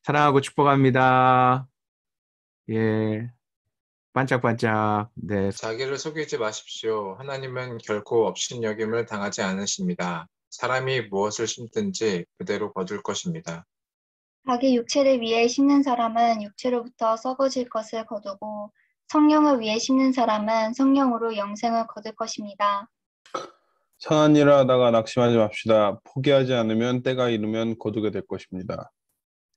사랑하고 축복합니다. 예, 반짝반짝. 네, 자기를 속이지 마십시오. 하나님은 결코 업신여김을 당하지 않으십니다. 사람이 무엇을 심든지 그대로 거둘 것입니다. 자기 육체를 위해 심는 사람은 육체로부터 썩어질 것을 거두고 성령을 위해 심는 사람은 성령으로 영생을 거둘 것입니다. 선한 일을 하다가 낙심하지 맙시다. 포기하지 않으면 때가 이르면 거두게 될 것입니다.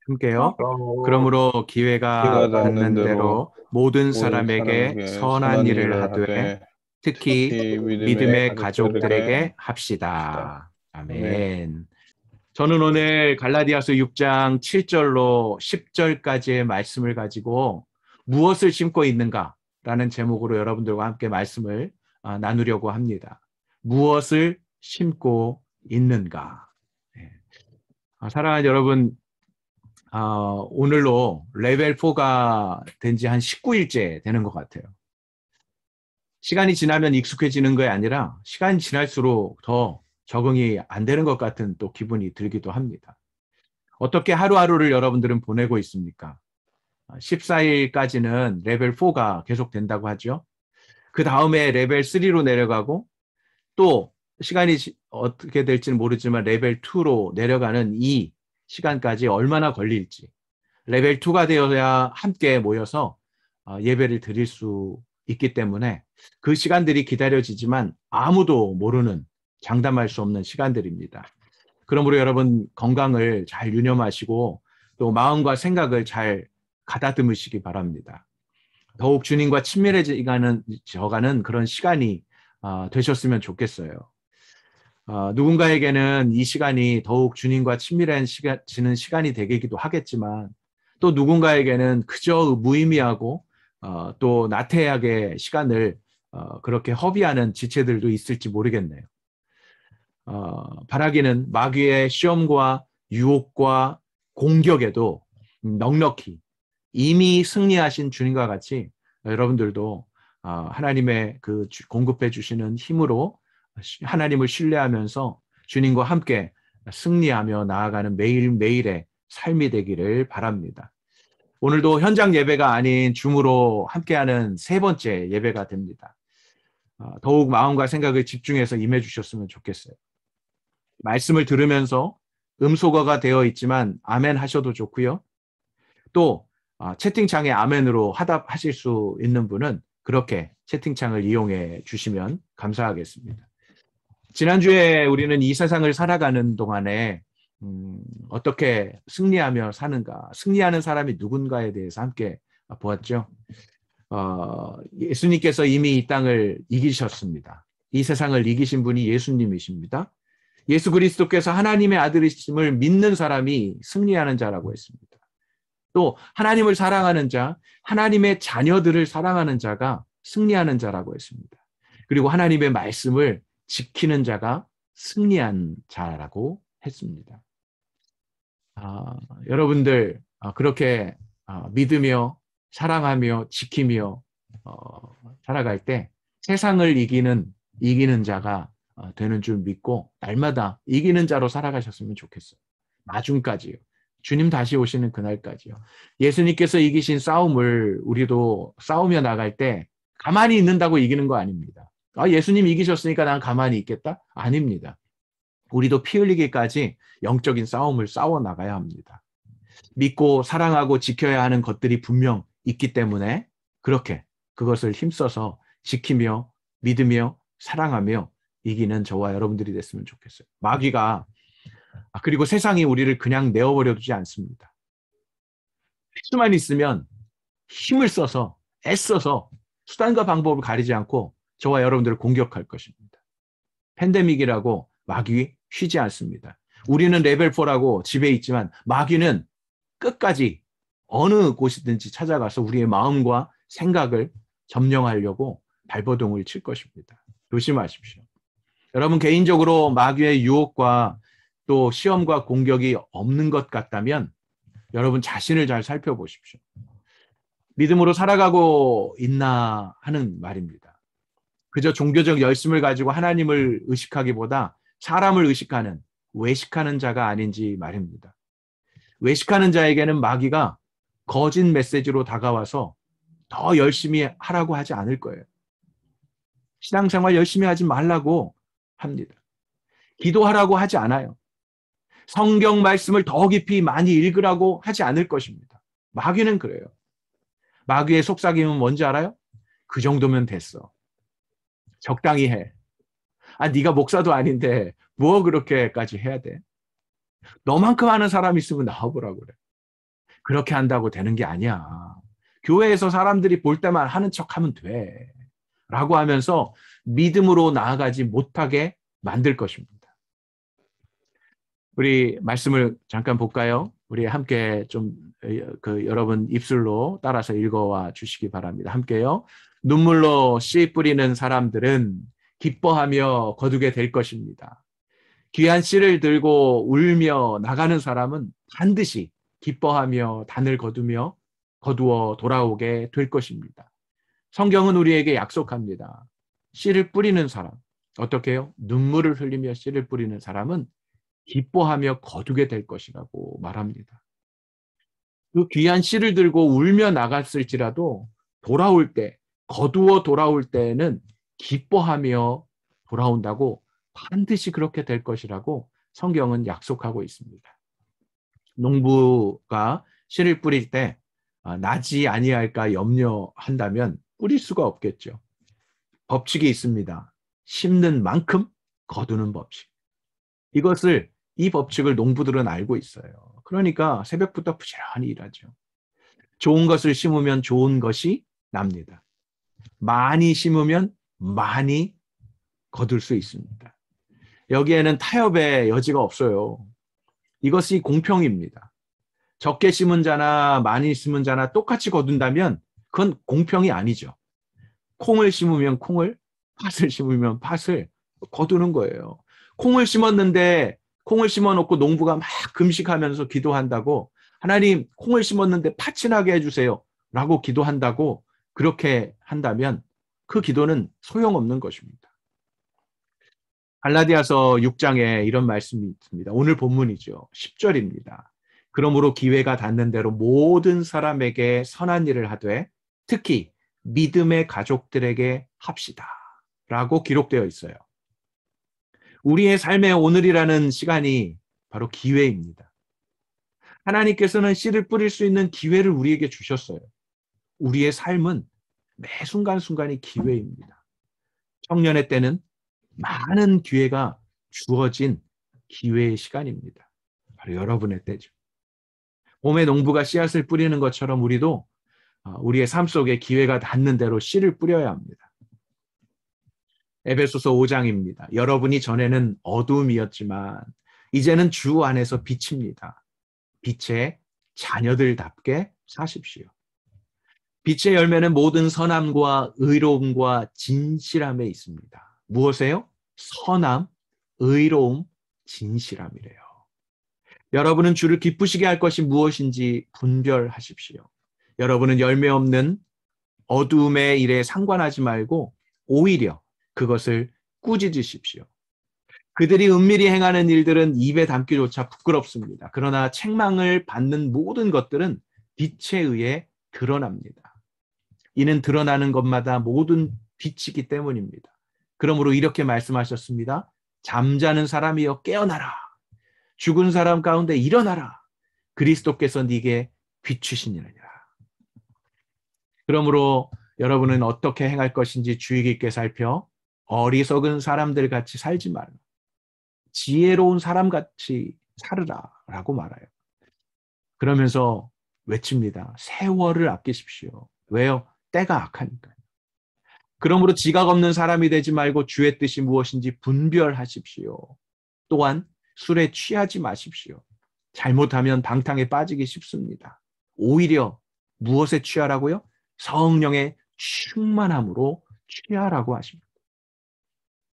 함께요. 그러므로 기회가 닿는 대로 모든 사람에게 선한 일을 하되 특히 믿음의 가족들에게 합시다. 아멘. 저는 오늘 갈라디아서 6장 7절로 10절까지의 말씀을 가지고 무엇을 심고 있는가라는 제목으로 여러분들과 함께 말씀을 나누려고 합니다. 무엇을 심고 있는가. 사랑하는 여러분, 오늘로 레벨 4가 된 지 한 19일째 되는 것 같아요. 시간이 지나면 익숙해지는 게 아니라 시간이 지날수록 더 적응이 안 되는 것 같은 또 기분이 들기도 합니다. 어떻게 하루하루를 여러분들은 보내고 있습니까? 14일까지는 레벨 4가 계속 된다고 하죠. 그 다음에 레벨 3로 내려가고 또 시간이 어떻게 될지는 모르지만 레벨 2로 내려가는 이 시간까지 얼마나 걸릴지, 레벨 2가 되어야 함께 모여서 예배를 드릴 수 있기 때문에 그 시간들이 기다려지지만 아무도 모르는, 장담할 수 없는 시간들입니다. 그러므로 여러분 건강을 잘 유념하시고 또 마음과 생각을 잘 가다듬으시기 바랍니다. 더욱 주님과 친밀해져가는 그런 시간이 되셨으면 좋겠어요. 누군가에게는 이 시간이 더욱 주님과 친밀해지는 시간이 되기도 하겠지만 또 누군가에게는 그저 무의미하고 또 나태하게 시간을 그렇게 허비하는 지체들도 있을지 모르겠네요. 바라기는 마귀의 시험과 유혹과 공격에도 넉넉히 이미 승리하신 주님과 같이 여러분들도 하나님의 그 공급해 주시는 힘으로 하나님을 신뢰하면서 주님과 함께 승리하며 나아가는 매일매일의 삶이 되기를 바랍니다. 오늘도 현장 예배가 아닌 줌으로 함께하는 세 번째 예배가 됩니다. 더욱 마음과 생각을 집중해서 임해 주셨으면 좋겠어요. 말씀을 들으면서 음소거가 되어 있지만 아멘 하셔도 좋고요. 또 채팅창에 아멘으로 화답하실 수 있는 분은 그렇게 채팅창을 이용해 주시면 감사하겠습니다. 지난주에 우리는 이 세상을 살아가는 동안에 어떻게 승리하며 사는가, 승리하는 사람이 누군가에 대해서 함께 보았죠. 예수님께서 이미 이 땅을 이기셨습니다. 이 세상을 이기신 분이 예수님이십니다. 예수 그리스도께서 하나님의 아들이심을 믿는 사람이 승리하는 자라고 했습니다. 또 하나님을 사랑하는 자, 하나님의 자녀들을 사랑하는 자가 승리하는 자라고 했습니다. 그리고 하나님의 말씀을 지키는 자가 승리한 자라고 했습니다. 여러분들 그렇게 믿으며 사랑하며 지키며 살아갈 때 세상을 이기는 자가 되는 줄 믿고 날마다 이기는 자로 살아가셨으면 좋겠어요. 마중까지요. 주님 다시 오시는 그날까지요. 예수님께서 이기신 싸움을 우리도 싸우며 나갈 때 가만히 있는다고 이기는 거 아닙니다. 예수님 이기셨으니까 난 가만히 있겠다? 아닙니다. 우리도 피 흘리기까지 영적인 싸움을 싸워 나가야 합니다. 믿고 사랑하고 지켜야 하는 것들이 분명 있기 때문에 그렇게 그것을 힘써서 지키며 믿으며 사랑하며 이기는 저와 여러분들이 됐으면 좋겠어요. 마귀가 그리고 세상이 우리를 그냥 내어버려 두지 않습니다. 수만 있으면 힘을 써서 애써서 수단과 방법을 가리지 않고 저와 여러분들을 공격할 것입니다. 팬데믹이라고 마귀 쉬지 않습니다. 우리는 레벨 4라고 집에 있지만 마귀는 끝까지 어느 곳이든지 찾아가서 우리의 마음과 생각을 점령하려고 발버둥을 칠 것입니다. 조심하십시오. 여러분 개인적으로 마귀의 유혹과 또 시험과 공격이 없는 것 같다면 여러분 자신을 잘 살펴보십시오. 믿음으로 살아가고 있나 하는 말입니다. 그저 종교적 열심을 가지고 하나님을 의식하기보다 사람을 의식하는, 외식하는 자가 아닌지 말입니다. 외식하는 자에게는 마귀가 거짓 메시지로 다가와서 더 열심히 하라고 하지 않을 거예요. 신앙생활 열심히 하지 말라고 합니다. 기도하라고 하지 않아요. 성경 말씀을 더 깊이 많이 읽으라고 하지 않을 것입니다. 마귀는 그래요. 마귀의 속삭임은 뭔지 알아요? 그 정도면 됐어. 적당히 해. 네가 목사도 아닌데 뭐 그렇게까지 해야 돼? 너만큼 하는 사람 있으면 나와보라고 그래. 그렇게 한다고 되는 게 아니야. 교회에서 사람들이 볼 때만 하는 척하면 돼. 라고 하면서 믿음으로 나아가지 못하게 만들 것입니다. 우리 말씀을 잠깐 볼까요? 우리 함께 좀 여러분 입술로 따라서 읽어와 주시기 바랍니다. 함께요. 눈물로 씨 뿌리는 사람들은 기뻐하며 거두게 될 것입니다. 귀한 씨를 들고 울며 나가는 사람은 반드시 기뻐하며 단을 거두어 돌아오게 될 것입니다. 성경은 우리에게 약속합니다. 씨를 뿌리는 사람, 어떻게 해요? 눈물을 흘리며 씨를 뿌리는 사람은 기뻐하며 거두게 될 것이라고 말합니다. 그 귀한 씨를 들고 울며 나갔을지라도 돌아올 때, 거두어 돌아올 때는 기뻐하며 돌아온다고 반드시 그렇게 될 것이라고 성경은 약속하고 있습니다. 농부가 씨를 뿌릴 때 나지 아니할까 염려한다면 뿌릴 수가 없겠죠. 법칙이 있습니다. 심는 만큼 거두는 법칙. 이 법칙을 농부들은 알고 있어요. 그러니까 새벽부터 부지런히 일하죠. 좋은 것을 심으면 좋은 것이 납니다. 많이 심으면 많이 거둘 수 있습니다. 여기에는 타협의 여지가 없어요. 이것이 공평입니다. 적게 심은 자나 많이 심은 자나 똑같이 거둔다면 그건 공평이 아니죠. 콩을 심으면 콩을, 팥을 심으면 팥을 거두는 거예요. 콩을 심어놓고 농부가 막 금식하면서 기도한다고 하나님 콩을 심었는데 팥이 나게 해주세요 라고 기도한다고 그렇게 한다면 그 기도는 소용없는 것입니다. 갈라디아서 6장에 이런 말씀이 있습니다. 오늘 본문이죠. 10절입니다. 그러므로 기회가 닿는 대로 모든 사람에게 선한 일을 하되 특히 믿음의 가족들에게 합시다 라고 기록되어 있어요. 우리의 삶의 오늘이라는 시간이 바로 기회입니다. 하나님께서는 씨를 뿌릴 수 있는 기회를 우리에게 주셨어요. 우리의 삶은 매 순간순간이 기회입니다. 청년의 때는 많은 기회가 주어진 기회의 시간입니다. 바로 여러분의 때죠. 봄에 농부가 씨앗을 뿌리는 것처럼 우리도 우리의 삶 속에 기회가 닿는 대로 씨를 뿌려야 합니다. 에베소서 5장입니다. 여러분이 전에는 어두움이었지만 이제는 주 안에서 빛입니다. 빛의 자녀들답게 사십시오. 빛의 열매는 모든 선함과 의로움과 진실함에 있습니다. 무엇이에요? 선함, 의로움, 진실함이래요. 여러분은 주를 기쁘시게 할 것이 무엇인지 분별하십시오. 여러분은 열매 없는 어두움의 일에 상관하지 말고 오히려 그것을 꾸짖으십시오. 그들이 은밀히 행하는 일들은 입에 담기조차 부끄럽습니다. 그러나 책망을 받는 모든 것들은 빛에 의해 드러납니다. 이는 드러나는 것마다 모든 빛이기 때문입니다. 그러므로 이렇게 말씀하셨습니다. 잠자는 사람이여 깨어나라. 죽은 사람 가운데 일어나라. 그리스도께서 네게 비추시니라. 그러므로 여러분은 어떻게 행할 것인지 주의 깊게 살펴 어리석은 사람들 같이 살지 말라. 지혜로운 사람 같이 살으라 라고 말해요. 그러면서 외칩니다. 세월을 아끼십시오. 왜요? 때가 악하니까요. 그러므로 지각 없는 사람이 되지 말고 주의 뜻이 무엇인지 분별하십시오. 또한 술에 취하지 마십시오. 잘못하면 방탕에 빠지기 쉽습니다. 오히려 무엇에 취하라고요? 성령의 충만함으로 취하라고 하십니다.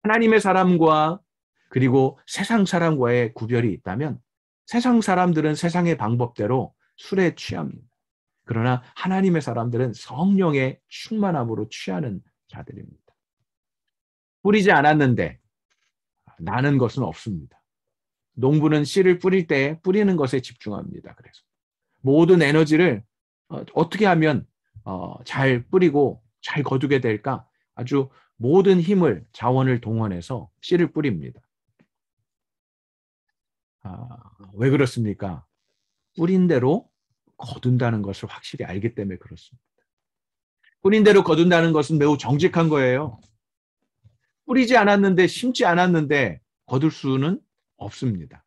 하나님의 사람과 그리고 세상 사람과의 구별이 있다면 세상 사람들은 세상의 방법대로 술에 취합니다. 그러나 하나님의 사람들은 성령의 충만함으로 취하는 자들입니다. 뿌리지 않았는데 나는 것은 없습니다. 농부는 씨를 뿌릴 때 뿌리는 것에 집중합니다. 그래서 모든 에너지를 어떻게 하면 잘 뿌리고 잘 거두게 될까? 아주 모든 힘을, 자원을 동원해서 씨를 뿌립니다. 왜 그렇습니까? 뿌린 대로 거둔다는 것을 확실히 알기 때문에 그렇습니다. 뿌린 대로 거둔다는 것은 매우 정직한 거예요. 뿌리지 않았는데, 심지 않았는데 거둘 수는 없습니다.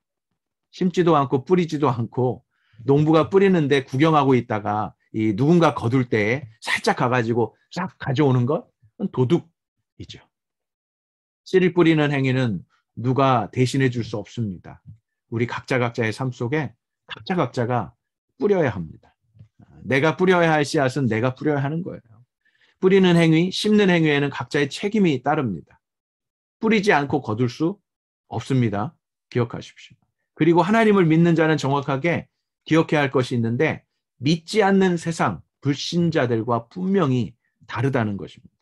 심지도 않고 뿌리지도 않고 농부가 뿌리는데 구경하고 있다가 이 누군가 거둘 때 살짝 가가지고 싹 가져오는 것? 그건 도둑이죠. 씨를 뿌리는 행위는 누가 대신해 줄 수 없습니다. 우리 각자의 삶 속에 각자가 뿌려야 합니다. 내가 뿌려야 할 씨앗은 내가 뿌려야 하는 거예요. 뿌리는 행위, 심는 행위에는 각자의 책임이 따릅니다. 뿌리지 않고 거둘 수 없습니다. 기억하십시오. 그리고 하나님을 믿는 자는 정확하게 기억해야 할 것이 있는데 믿지 않는 세상, 불신자들과 분명히 다르다는 것입니다.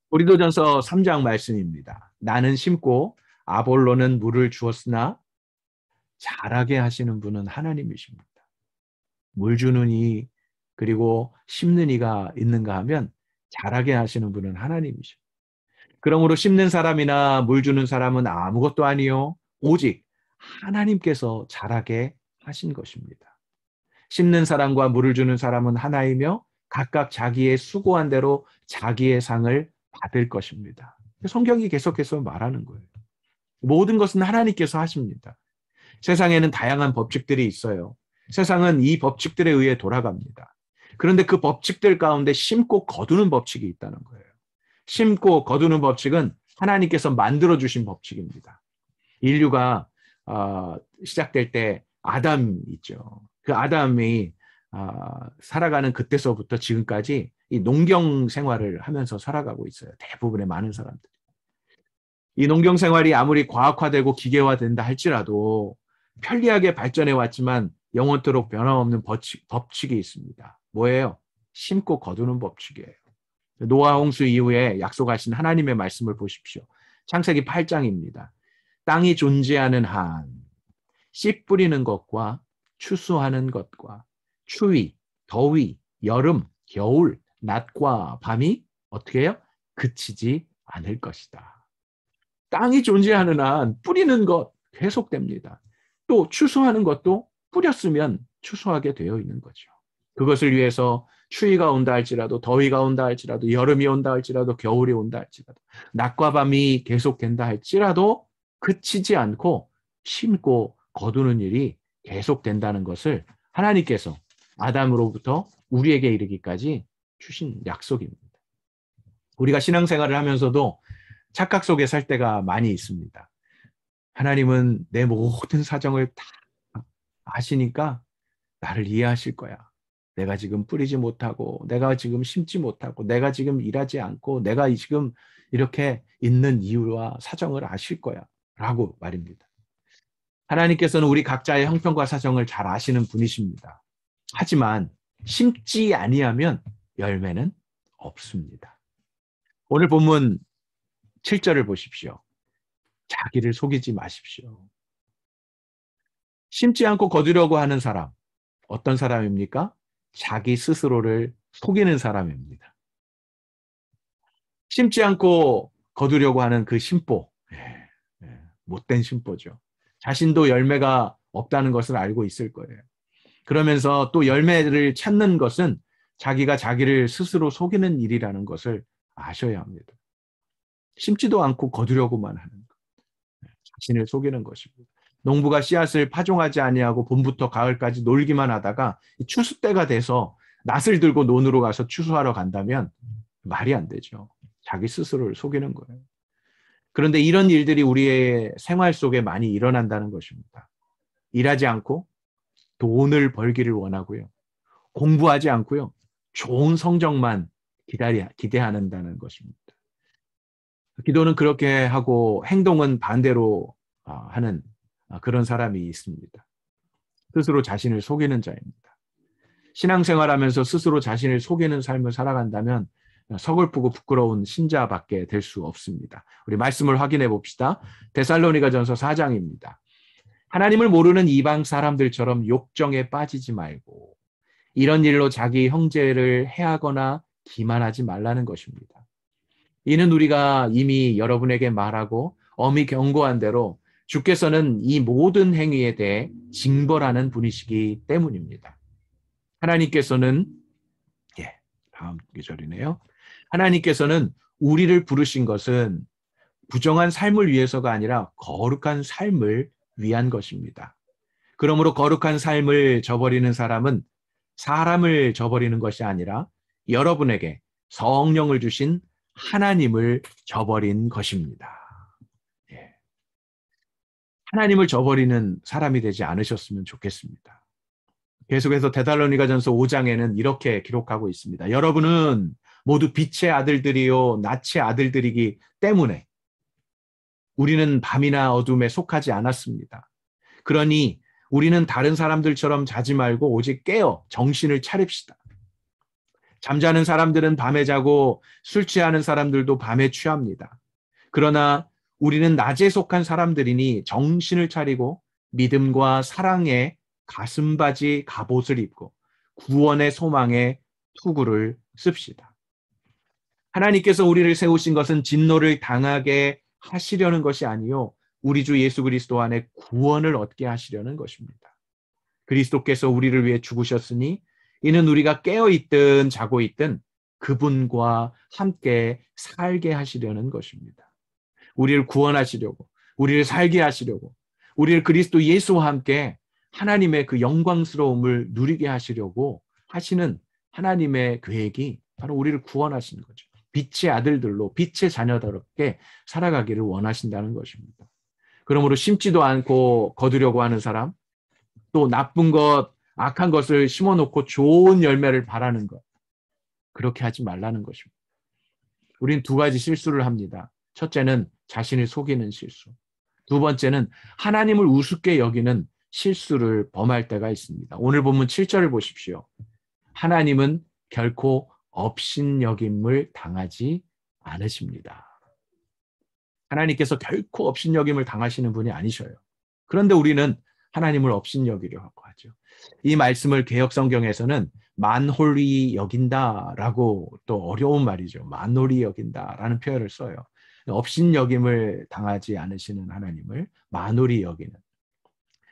고린도전서 3장 말씀입니다. 나는 심고 아볼로는 물을 주었으나 자라게 하시는 분은 하나님이십니다. 물 주는 이 그리고 심는 이가 있는가 하면 자라게 하시는 분은 하나님이십니다. 그러므로 심는 사람이나 물 주는 사람은 아무것도 아니요 오직 하나님께서 자라게 하신 것입니다. 심는 사람과 물을 주는 사람은 하나이며 각각 자기의 수고한 대로 자기의 상을 받을 것입니다. 성경이 계속해서 말하는 거예요. 모든 것은 하나님께서 하십니다. 세상에는 다양한 법칙들이 있어요. 세상은 이 법칙들에 의해 돌아갑니다. 그런데 그 법칙들 가운데 심고 거두는 법칙이 있다는 거예요. 심고 거두는 법칙은 하나님께서 만들어주신 법칙입니다. 인류가 시작될 때 아담 있죠. 그 아담이 살아가는 그때서부터 지금까지 이 농경 생활을 하면서 살아가고 있어요. 대부분의 많은 사람들이. 이 농경 생활이 아무리 과학화되고 기계화된다 할지라도 편리하게 발전해 왔지만 영원토록 변함없는 법칙이 있습니다. 뭐예요? 심고 거두는 법칙이에요. 노아 홍수 이후에 약속하신 하나님의 말씀을 보십시오. 창세기 8장입니다. 땅이 존재하는 한 씨 뿌리는 것과 추수하는 것과 추위, 더위, 여름, 겨울, 낮과 밤이 어떻게 해요? 그치지 않을 것이다. 땅이 존재하는 한 뿌리는 것 계속됩니다. 또 추수하는 것도 뿌렸으면 추수하게 되어 있는 거죠. 그것을 위해서 추위가 온다 할지라도 더위가 온다 할지라도 여름이 온다 할지라도 겨울이 온다 할지라도 낮과 밤이 계속된다 할지라도 그치지 않고 심고 거두는 일이 계속된다는 것을 하나님께서 아담으로부터 우리에게 이르기까지 주신 약속입니다. 우리가 신앙생활을 하면서도 착각 속에 살 때가 많이 있습니다. 하나님은 내 모든 사정을 다 아시니까 나를 이해하실 거야. 내가 지금 뿌리지 못하고 내가 지금 심지 못하고 내가 지금 일하지 않고 내가 지금 이렇게 있는 이유와 사정을 아실 거야 라고 말입니다. 하나님께서는 우리 각자의 형편과 사정을 잘 아시는 분이십니다. 하지만 심지 아니하면 열매는 없습니다. 오늘 본문 7절을 보십시오. 자기를 속이지 마십시오. 심지 않고 거두려고 하는 사람, 어떤 사람입니까? 자기 스스로를 속이는 사람입니다. 심지 않고 거두려고 하는 그 심보, 못된 심보죠. 자신도 열매가 없다는 것을 알고 있을 거예요. 그러면서 또 열매를 찾는 것은 자기가 자기를 스스로 속이는 일이라는 것을 아셔야 합니다. 심지도 않고 거두려고만 하는 것. 자신을 속이는 것입니다. 농부가 씨앗을 파종하지 아니하고 봄부터 가을까지 놀기만 하다가 추수 때가 돼서 낫을 들고 논으로 가서 추수하러 간다면 말이 안 되죠. 자기 스스로를 속이는 거예요. 그런데 이런 일들이 우리의 생활 속에 많이 일어난다는 것입니다. 일하지 않고 돈을 벌기를 원하고요. 공부하지 않고요. 좋은 성적만 기대한다는 것입니다. 기도는 그렇게 하고 행동은 반대로 하는 그런 사람이 있습니다. 스스로 자신을 속이는 자입니다. 신앙생활하면서 스스로 자신을 속이는 삶을 살아간다면 서글프고 부끄러운 신자밖에 될 수 없습니다. 우리 말씀을 확인해 봅시다. 데살로니가전서 4장입니다. 하나님을 모르는 이방 사람들처럼 욕정에 빠지지 말고 이런 일로 자기 형제를 해하거나 기만하지 말라는 것입니다. 이는 우리가 이미 여러분에게 말하고 엄히 경고한 대로 주께서는 이 모든 행위에 대해 징벌하는 분이시기 때문입니다. 하나님께서는 다음 계절이네요. 하나님께서는 우리를 부르신 것은 부정한 삶을 위해서가 아니라 거룩한 삶을 위한 것입니다. 그러므로 거룩한 삶을 저버리는 사람은 사람을 저버리는 것이 아니라 여러분에게 성령을 주신 하나님을 저버린 것입니다. 하나님을 저버리는 사람이 되지 않으셨으면 좋겠습니다. 계속해서 데살로니가전서 5장에는 이렇게 기록하고 있습니다. 여러분은 모두 빛의 아들들이요 낯의 아들들이기 때문에 우리는 밤이나 어둠에 속하지 않았습니다. 그러니 우리는 다른 사람들처럼 자지 말고 오직 깨어 정신을 차립시다. 잠자는 사람들은 밤에 자고 술 취하는 사람들도 밤에 취합니다. 그러나 우리는 낮에 속한 사람들이니 정신을 차리고 믿음과 사랑의 가슴바지 갑옷을 입고 구원의 소망의 투구를 씁시다. 하나님께서 우리를 세우신 것은 진노를 당하게 하시려는 것이 아니요 우리 주 예수 그리스도 안에 구원을 얻게 하시려는 것입니다. 그리스도께서 우리를 위해 죽으셨으니 이는 우리가 깨어있든 자고 있든 그분과 함께 살게 하시려는 것입니다. 우리를 구원하시려고, 우리를 살게 하시려고, 우리를 그리스도 예수와 함께 하나님의 그 영광스러움을 누리게 하시려고 하시는 하나님의 계획이 바로 우리를 구원하시는 거죠. 빛의 아들들로 빛의 자녀답게 살아가기를 원하신다는 것입니다. 그러므로 심지도 않고 거두려고 하는 사람, 또 나쁜 것, 악한 것을 심어놓고 좋은 열매를 바라는 것, 그렇게 하지 말라는 것입니다. 우린 두 가지 실수를 합니다. 첫째는 자신을 속이는 실수. 두 번째는 하나님을 우습게 여기는 실수를 범할 때가 있습니다. 오늘 본문 7절을 보십시오. 하나님은 결코 업신여김을 당하지 않으십니다. 하나님께서 결코 업신여김을 당하시는 분이 아니셔요. 그런데 우리는 하나님을 업신여기려고 하죠. 이 말씀을 개역성경에서는 만홀히 여긴다라고 또 어려운 말이죠. 만홀히 여긴다라는 표현을 써요. 업신여김을 당하지 않으시는 하나님을 만홀히 여기는.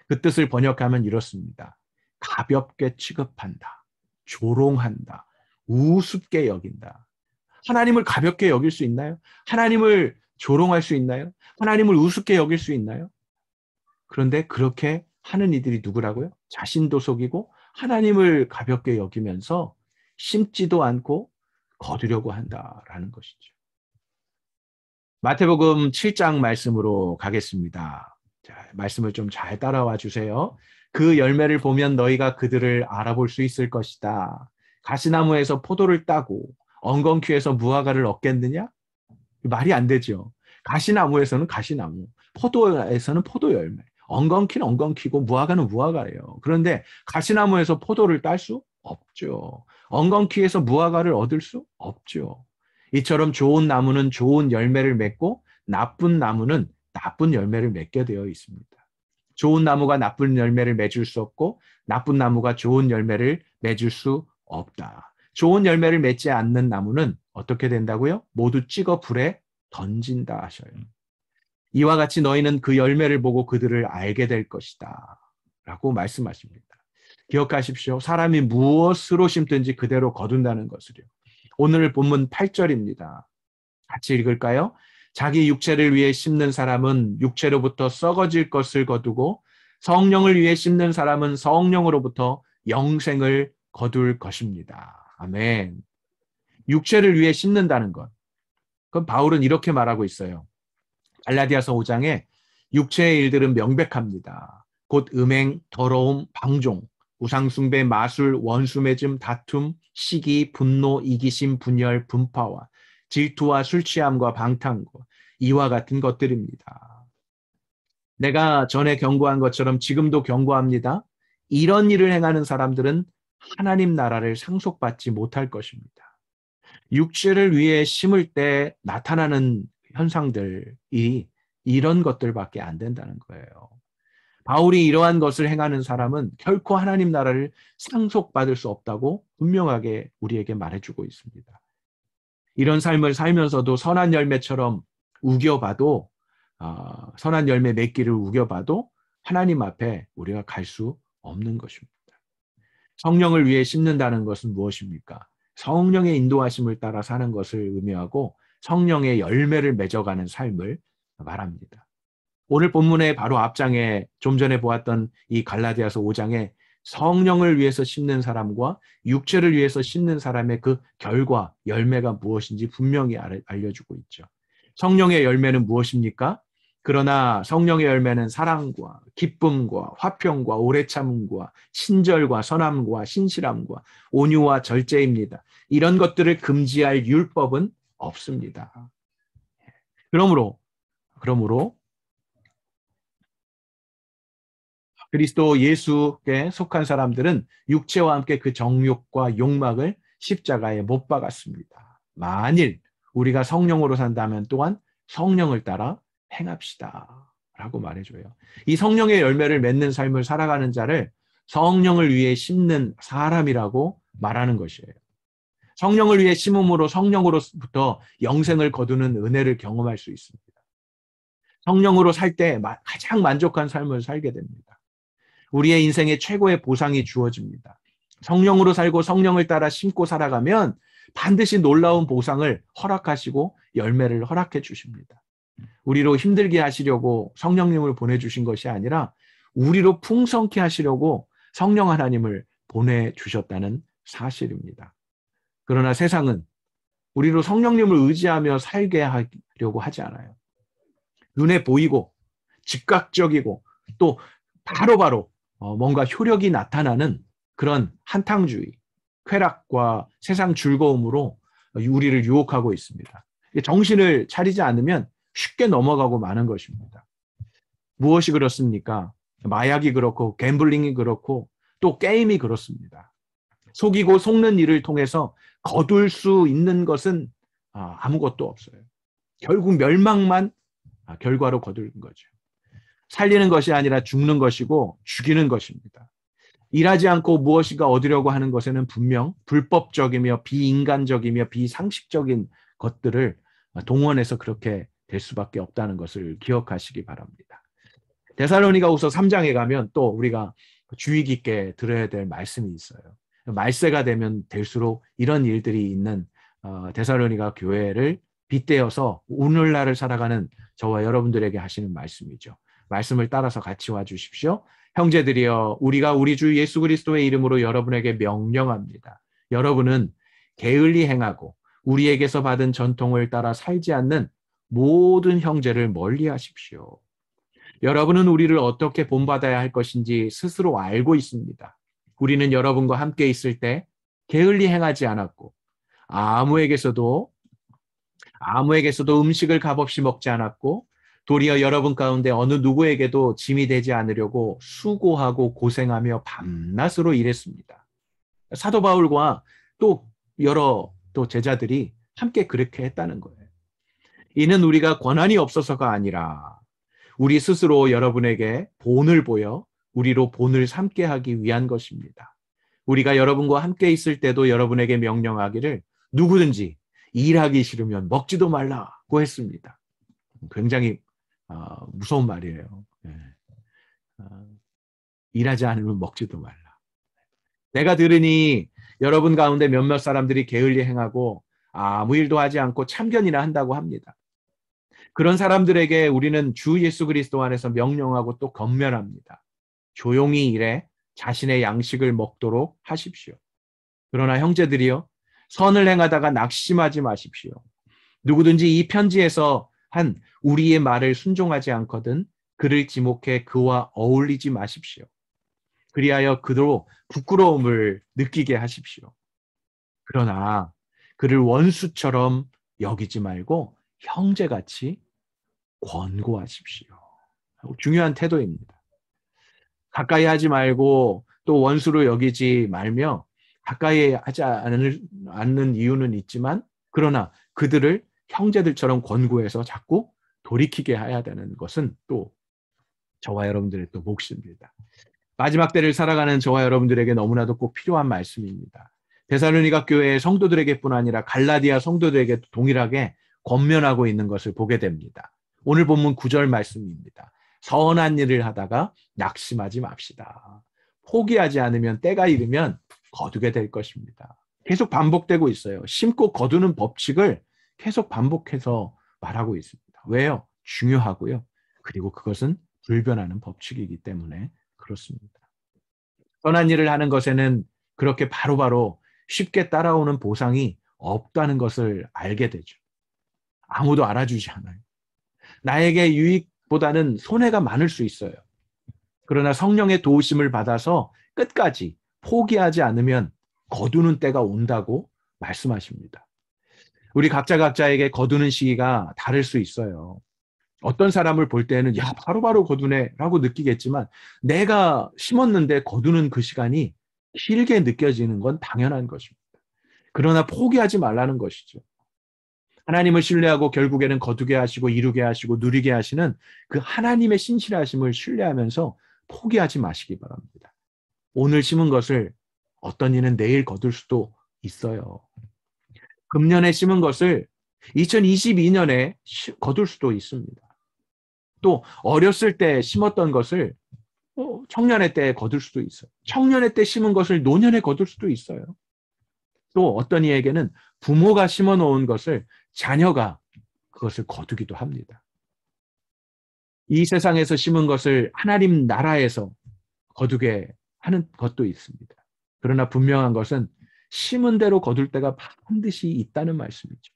그 뜻을 번역하면 이렇습니다. 가볍게 취급한다. 조롱한다. 우습게 여긴다. 하나님을 가볍게 여길 수 있나요? 하나님을 조롱할 수 있나요? 하나님을 우습게 여길 수 있나요? 그런데 그렇게 하는 이들이 누구라고요? 자신도 속이고 하나님을 가볍게 여기면서 심지도 않고 거두려고 한다라는 것이죠. 마태복음 7장 말씀으로 가겠습니다. 자, 말씀을 좀 잘 따라와 주세요. 그 열매를 보면 너희가 그들을 알아볼 수 있을 것이다. 가시나무에서 포도를 따고 엉겅퀴에서 무화과를 얻겠느냐? 말이 안 되죠. 가시나무에서는 가시나무, 포도에서는 포도 열매, 엉겅퀴는 엉겅퀴고 무화과는 무화과예요. 그런데 가시나무에서 포도를 딸 수 없죠. 엉겅퀴에서 무화과를 얻을 수 없죠. 이처럼 좋은 나무는 좋은 열매를 맺고 나쁜 나무는 나쁜 열매를 맺게 되어 있습니다. 좋은 나무가 나쁜 열매를 맺을 수 없고 나쁜 나무가 좋은 열매를 맺을 수 없다. 좋은 열매를 맺지 않는 나무는 어떻게 된다고요? 모두 찍어 불에 던진다 하셔요. 이와 같이 너희는 그 열매를 보고 그들을 알게 될 것이다 라고 말씀하십니다. 기억하십시오. 사람이 무엇으로 심든지 그대로 거둔다는 것을요. 오늘 본문 8절입니다. 같이 읽을까요? 자기 육체를 위해 심는 사람은 육체로부터 썩어질 것을 거두고 성령을 위해 심는 사람은 성령으로부터 영생을 거둘 것입니다. 아멘. 육체를 위해 심는다는 것. 그럼 바울은 이렇게 말하고 있어요. 갈라디아서 5장에 육체의 일들은 명백합니다. 곧 음행, 더러움, 방종, 우상숭배, 마술, 원수매즘, 다툼, 시기, 분노, 이기심, 분열, 분파와 질투와 술취함과 방탕과 이와 같은 것들입니다. 내가 전에 경고한 것처럼 지금도 경고합니다. 이런 일을 행하는 사람들은 하나님 나라를 상속받지 못할 것입니다. 육체를 위해 심을 때 나타나는 현상들이 이런 것들밖에 안 된다는 거예요. 바울이 이러한 것을 행하는 사람은 결코 하나님 나라를 상속받을 수 없다고 분명하게 우리에게 말해주고 있습니다. 이런 삶을 살면서도 선한 열매처럼 우겨봐도 선한 열매 맺기를 우겨봐도 하나님 앞에 우리가 갈 수 없는 것입니다. 성령을 위해 심는다는 것은 무엇입니까? 성령의 인도하심을 따라 사는 것을 의미하고 성령의 열매를 맺어가는 삶을 말합니다. 오늘 본문의 바로 앞장에 좀 전에 보았던 이 갈라디아서 5장에 성령을 위해서 심는 사람과 육체를 위해서 심는 사람의 그 결과, 열매가 무엇인지 분명히 알려주고 있죠. 성령의 열매는 무엇입니까? 그러나 성령의 열매는 사랑과 기쁨과 화평과 오래 참음과 친절과 선함과 신실함과 온유와 절제입니다. 이런 것들을 금지할 율법은 없습니다. 그러므로 그리스도 예수께 속한 사람들은 육체와 함께 그 정욕과 욕망을 십자가에 못 박았습니다. 만일 우리가 성령으로 산다면 또한 성령을 따라 행합시다 라고 말해줘요. 이 성령의 열매를 맺는 삶을 살아가는 자를 성령을 위해 심는 사람이라고 말하는 것이에요. 성령을 위해 심음으로 성령으로부터 영생을 거두는 은혜를 경험할 수 있습니다. 성령으로 살 때 가장 만족한 삶을 살게 됩니다. 우리의 인생의 최고의 보상이 주어집니다. 성령으로 살고 성령을 따라 심고 살아가면 반드시 놀라운 보상을 허락하시고 열매를 허락해 주십니다. 우리로 힘들게 하시려고 성령님을 보내주신 것이 아니라 우리로 풍성케 하시려고 성령 하나님을 보내주셨다는 사실입니다. 그러나 세상은 우리로 성령님을 의지하며 살게 하려고 하지 않아요. 눈에 보이고 즉각적이고 또 바로바로 뭔가 효력이 나타나는 그런 한탕주의, 쾌락과 세상 즐거움으로 우리를 유혹하고 있습니다. 정신을 차리지 않으면 쉽게 넘어가고 마는 것입니다. 무엇이 그렇습니까? 마약이 그렇고 갬블링이 그렇고 또 게임이 그렇습니다. 속이고 속는 일을 통해서 거둘 수 있는 것은 아무것도 없어요. 결국 멸망만 결과로 거두는 거죠. 살리는 것이 아니라 죽는 것이고 죽이는 것입니다. 일하지 않고 무엇인가 얻으려고 하는 것에는 분명 불법적이며 비인간적이며 비상식적인 것들을 동원해서 그렇게 될 수밖에 없다는 것을 기억하시기 바랍니다. 데살로니가후서 3장에 가면 또 우리가 주의 깊게 들어야 될 말씀이 있어요. 말세가 되면 될수록 이런 일들이 있는 데살로니가 교회를 빗대어서 오늘날을 살아가는 저와 여러분들에게 하시는 말씀이죠. 말씀을 따라서 같이 와주십시오. 형제들이여, 우리가 우리 주 예수 그리스도의 이름으로 여러분에게 명령합니다. 여러분은 게을리 행하고 우리에게서 받은 전통을 따라 살지 않는 모든 형제를 멀리 하십시오. 여러분은 우리를 어떻게 본받아야 할 것인지 스스로 알고 있습니다. 우리는 여러분과 함께 있을 때 게을리 행하지 않았고 아무에게서도 음식을 값없이 먹지 않았고 도리어 여러분 가운데 어느 누구에게도 짐이 되지 않으려고 수고하고 고생하며 밤낮으로 일했습니다. 사도 바울과 또 여러 제자들이 함께 그렇게 했다는 거예요. 이는 우리가 권한이 없어서가 아니라 우리 스스로 여러분에게 본을 보여 우리로 본을 삼게 하기 위한 것입니다. 우리가 여러분과 함께 있을 때도 여러분에게 명령하기를 누구든지 일하기 싫으면 먹지도 말라고 했습니다. 굉장히 무서운 말이에요. 일하지 않으면 먹지도 말라. 내가 들으니 여러분 가운데 몇몇 사람들이 게을리 행하고 아무 일도 하지 않고 참견이나 한다고 합니다. 그런 사람들에게 우리는 주 예수 그리스도 안에서 명령하고 또 권면합니다. 조용히 일해 자신의 양식을 먹도록 하십시오. 그러나 형제들이여, 선을 행하다가 낙심하지 마십시오. 누구든지 이 편지에서 한 우리의 말을 순종하지 않거든 그를 지목해 그와 어울리지 마십시오. 그리하여 그로 부끄러움을 느끼게 하십시오. 그러나 그를 원수처럼 여기지 말고 형제같이 권고하십시오. 중요한 태도입니다. 가까이 하지 말고 또 원수로 여기지 말며 가까이 하지 않는 이유는 있지만 그러나 그들을 형제들처럼 권고해서 자꾸 돌이키게 해야 되는 것은 또 저와 여러분들의 또 몫입니다. 마지막 때를 살아가는 저와 여러분들에게 너무나도 꼭 필요한 말씀입니다. 데살로니가 교회의 성도들에게뿐 아니라 갈라디아 성도들에게 동일하게 권면하고 있는 것을 보게 됩니다. 오늘 본문 9절 말씀입니다. 선한 일을 하다가 낙심하지 맙시다. 포기하지 않으면 때가 이르면 거두게 될 것입니다. 계속 반복되고 있어요. 심고 거두는 법칙을 계속 반복해서 말하고 있습니다. 왜요? 중요하고요. 그리고 그것은 불변하는 법칙이기 때문에 그렇습니다. 선한 일을 하는 것에는 그렇게 바로바로 쉽게 따라오는 보상이 없다는 것을 알게 되죠. 아무도 알아주지 않아요. 나에게 유익보다는 손해가 많을 수 있어요. 그러나 성령의 도우심을 받아서 끝까지 포기하지 않으면 거두는 때가 온다고 말씀하십니다. 우리 각자에게 거두는 시기가 다를 수 있어요. 어떤 사람을 볼 때는 야 바로바로 거두네 라고 느끼겠지만 내가 심었는데 거두는 그 시간이 길게 느껴지는 건 당연한 것입니다. 그러나 포기하지 말라는 것이죠. 하나님을 신뢰하고 결국에는 거두게 하시고 이루게 하시고 누리게 하시는 그 하나님의 신실하심을 신뢰하면서 포기하지 마시기 바랍니다. 오늘 심은 것을 어떤 이는 내일 거둘 수도 있어요. 금년에 심은 것을 2022년에 거둘 수도 있습니다. 또 어렸을 때 심었던 것을 청년의 때에 거둘 수도 있어요. 청년의 때 심은 것을 노년에 거둘 수도 있어요. 또 어떤 이에게는 부모가 심어 놓은 것을 자녀가 그것을 거두기도 합니다. 이 세상에서 심은 것을 하나님 나라에서 거두게 하는 것도 있습니다. 그러나 분명한 것은 심은 대로 거둘 때가 반드시 있다는 말씀이죠.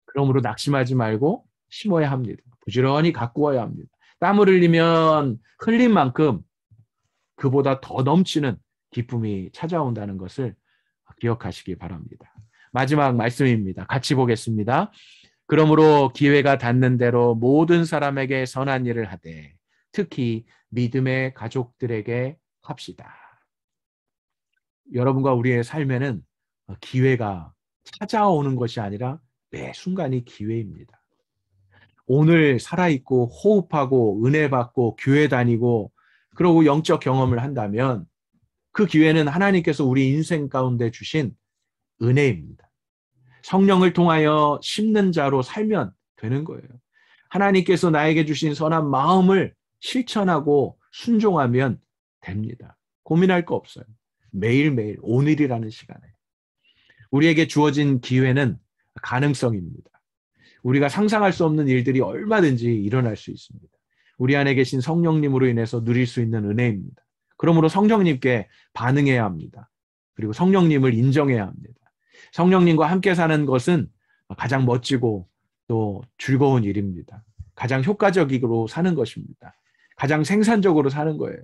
그러므로 낙심하지 말고 심어야 합니다. 부지런히 가꾸어야 합니다. 땀을 흘리면 흘린 만큼 그보다 더 넘치는 기쁨이 찾아온다는 것을 기억하시기 바랍니다. 마지막 말씀입니다. 같이 보겠습니다. 그러므로 기회가 닿는 대로 모든 사람에게 선한 일을 하되 특히 믿음의 가족들에게 합시다. 여러분과 우리의 삶에는 기회가 찾아오는 것이 아니라 매 순간이 기회입니다. 오늘 살아있고 호흡하고 은혜 받고 교회 다니고 그러고 영적 경험을 한다면 그 기회는 하나님께서 우리 인생 가운데 주신 은혜입니다. 성령을 통하여 심는 자로 살면 되는 거예요. 하나님께서 나에게 주신 선한 마음을 실천하고 순종하면 됩니다. 고민할 거 없어요. 매일매일 오늘이라는 시간에 우리에게 주어진 기회는 가능성입니다. 우리가 상상할 수 없는 일들이 얼마든지 일어날 수 있습니다. 우리 안에 계신 성령님으로 인해서 누릴 수 있는 은혜입니다. 그러므로 성령님께 반응해야 합니다. 그리고 성령님을 인정해야 합니다. 성령님과 함께 사는 것은 가장 멋지고 또 즐거운 일입니다. 가장 효과적으로 사는 것입니다. 가장 생산적으로 사는 거예요.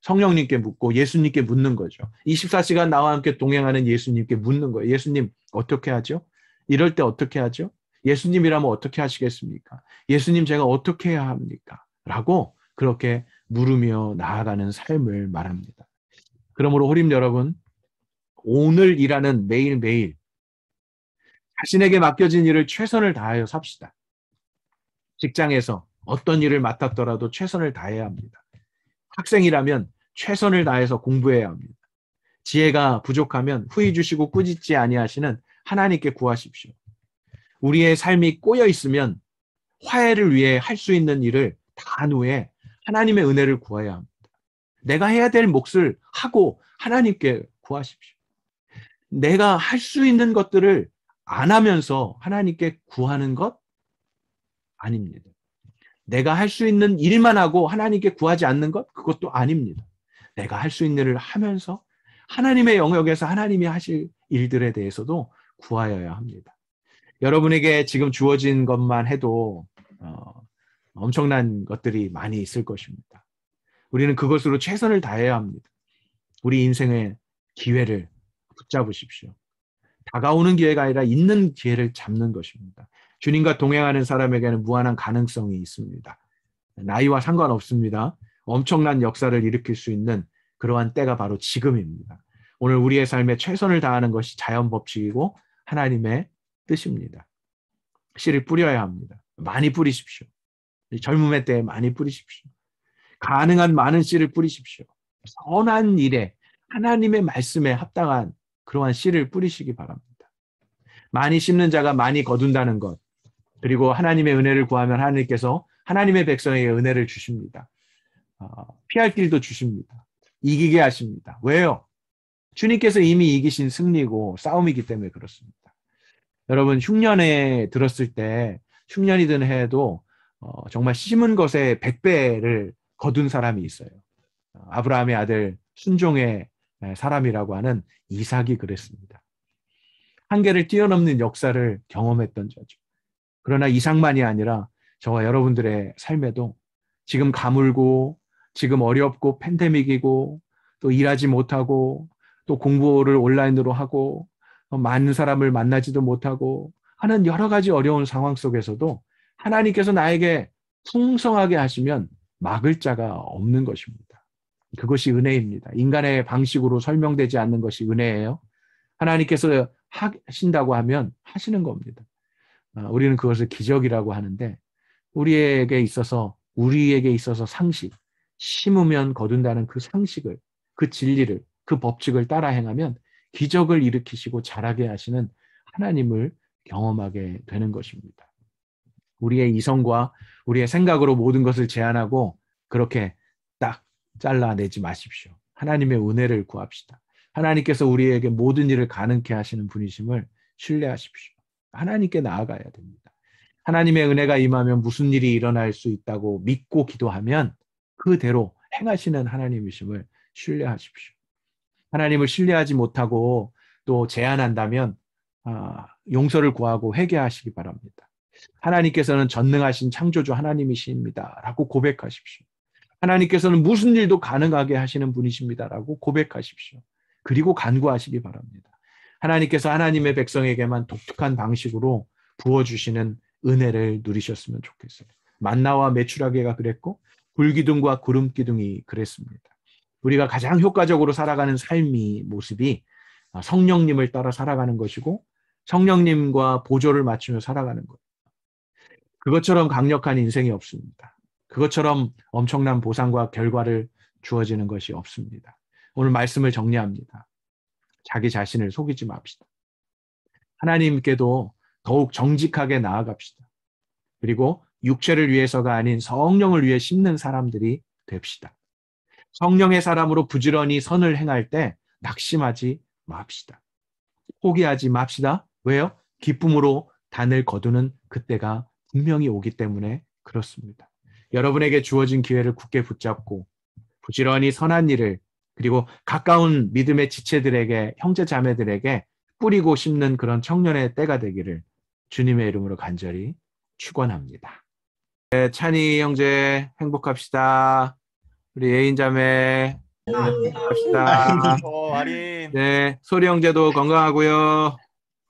성령님께 묻고 예수님께 묻는 거죠. 24시간 나와 함께 동행하는 예수님께 묻는 거예요. 예수님 어떻게 하죠? 이럴 때 어떻게 하죠? 예수님이라면 어떻게 하시겠습니까? 예수님 제가 어떻게 해야 합니까? 라고 그렇게 물으며 나아가는 삶을 말합니다. 그러므로 호림 여러분, 오늘이라는 매일매일 자신에게 맡겨진 일을 최선을 다하여 삽시다. 직장에서 어떤 일을 맡았더라도 최선을 다해야 합니다. 학생이라면 최선을 다해서 공부해야 합니다. 지혜가 부족하면 후히 주시고 꾸짖지 아니하시는 하나님께 구하십시오. 우리의 삶이 꼬여 있으면 화해를 위해 할 수 있는 일을 다 한 후에 하나님의 은혜를 구해야 합니다. 내가 해야 될 몫을 하고 하나님께 구하십시오. 내가 할 수 있는 것들을 안 하면서 하나님께 구하는 것 아닙니다. 내가 할 수 있는 일만 하고 하나님께 구하지 않는 것 그것도 아닙니다. 내가 할 수 있는 일을 하면서 하나님의 영역에서 하나님이 하실 일들에 대해서도 구하여야 합니다. 여러분에게 지금 주어진 것만 해도 엄청난 것들이 많이 있을 것입니다. 우리는 그것으로 최선을 다해야 합니다. 우리 인생의 기회를 붙잡으십시오. 다가오는 기회가 아니라 있는 기회를 잡는 것입니다. 주님과 동행하는 사람에게는 무한한 가능성이 있습니다. 나이와 상관없습니다. 엄청난 역사를 일으킬 수 있는 그러한 때가 바로 지금입니다. 오늘 우리의 삶에 최선을 다하는 것이 자연 법칙이고 하나님의 뜻입니다. 씨를 뿌려야 합니다. 많이 뿌리십시오. 젊음의 때에 많이 뿌리십시오. 가능한 많은 씨를 뿌리십시오. 선한 일에 하나님의 말씀에 합당한 그러한 씨를 뿌리시기 바랍니다. 많이 심는 자가 많이 거둔다는 것, 그리고 하나님의 은혜를 구하면 하나님께서 하나님의 백성에게 은혜를 주십니다. 피할 길도 주십니다. 이기게 하십니다. 왜요? 주님께서 이미 이기신 승리고 싸움이기 때문에 그렇습니다. 여러분, 흉년에 들었을 때 흉년이든 해도 정말 심은 것에 100배를 거둔 사람이 있어요. 아브라함의 아들 순종의 사람이라고 하는 이삭이 그랬습니다. 한계를 뛰어넘는 역사를 경험했던 자죠. 그러나 이삭만이 아니라 저와 여러분들의 삶에도 지금 가물고 지금 어렵고 팬데믹이고 또 일하지 못하고 또 공부를 온라인으로 하고 많은 사람을 만나지도 못하고 하는 여러 가지 어려운 상황 속에서도 하나님께서 나에게 풍성하게 하시면 막을 자가 없는 것입니다. 그것이 은혜입니다. 인간의 방식으로 설명되지 않는 것이 은혜예요. 하나님께서 하신다고 하면 하시는 겁니다. 우리는 그것을 기적이라고 하는데 우리에게 있어서 상식, 심으면 거둔다는 그 상식을, 그 진리를, 그 법칙을 따라 행하면 기적을 일으키시고 자라게 하시는 하나님을 경험하게 되는 것입니다. 우리의 이성과 우리의 생각으로 모든 것을 제한하고 그렇게 딱 잘라내지 마십시오. 하나님의 은혜를 구합시다. 하나님께서 우리에게 모든 일을 가능케 하시는 분이심을 신뢰하십시오. 하나님께 나아가야 됩니다. 하나님의 은혜가 임하면 무슨 일이 일어날 수 있다고 믿고 기도하면 그대로 행하시는 하나님이심을 신뢰하십시오. 하나님을 신뢰하지 못하고 또 제한한다면 용서를 구하고 회개하시기 바랍니다. 하나님께서는 전능하신 창조주 하나님이십니다 라고 고백하십시오. 하나님께서는 무슨 일도 가능하게 하시는 분이십니다 라고 고백하십시오. 그리고 간구하시기 바랍니다. 하나님께서 하나님의 백성에게만 독특한 방식으로 부어주시는 은혜를 누리셨으면 좋겠어요. 만나와 메추라기가 그랬고 불기둥과 구름기둥이 그랬습니다. 우리가 가장 효과적으로 살아가는 삶이 모습이 성령님을 따라 살아가는 것이고 성령님과 보조를 맞추며 살아가는 것. 그것처럼 강력한 인생이 없습니다. 그것처럼 엄청난 보상과 결과를 주어지는 것이 없습니다. 오늘 말씀을 정리합니다. 자기 자신을 속이지 맙시다. 하나님께도 더욱 정직하게 나아갑시다. 그리고 육체를 위해서가 아닌 성령을 위해 심는 사람들이 됩시다. 성령의 사람으로 부지런히 선을 행할 때 낙심하지 맙시다. 포기하지 맙시다. 왜요? 기쁨으로 단을 거두는 그때가 분명히 오기 때문에 그렇습니다. 여러분에게 주어진 기회를 굳게 붙잡고 부지런히 선한 일을 그리고 가까운 믿음의 지체들에게 형제 자매들에게 뿌리고 심는 그런 청년의 때가 되기를 주님의 이름으로 간절히 축원합니다. 네, 찬이 형제 행복합시다. 우리 예인 자매 행복합시다. 아린. 네, 소리 형제도 건강하고요.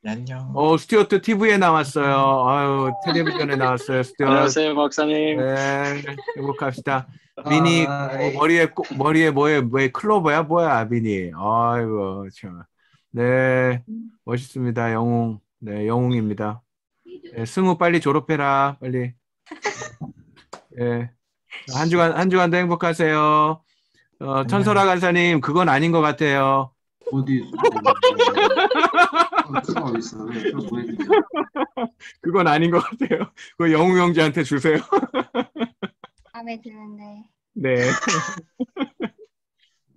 안녕. 스튜어트 TV에 나왔어요. 아유, 텔레비전에 나왔어요. 스튜어트. 안녕하세요, 박사님. 네, 행복합시다. 미니 머리에 뭐에 클로버야 뭐야 미니. 아이고 참. 네, 멋있습니다. 영웅. 네, 영웅입니다. 네, 승우 빨리 졸업해라 빨리. 네, 한 주간도 행복하세요. 천설아 간사님 그건 아닌 것 같아요. 어디 그거 어디 있어? 그거 보내주세요. 그건 아닌 것 같아요. 그거 영웅 형제한테 주세요. 마음에 드는데. 네.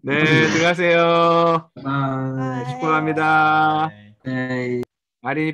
네, 들어가세요. 아, 축복합니다. 네. 아린이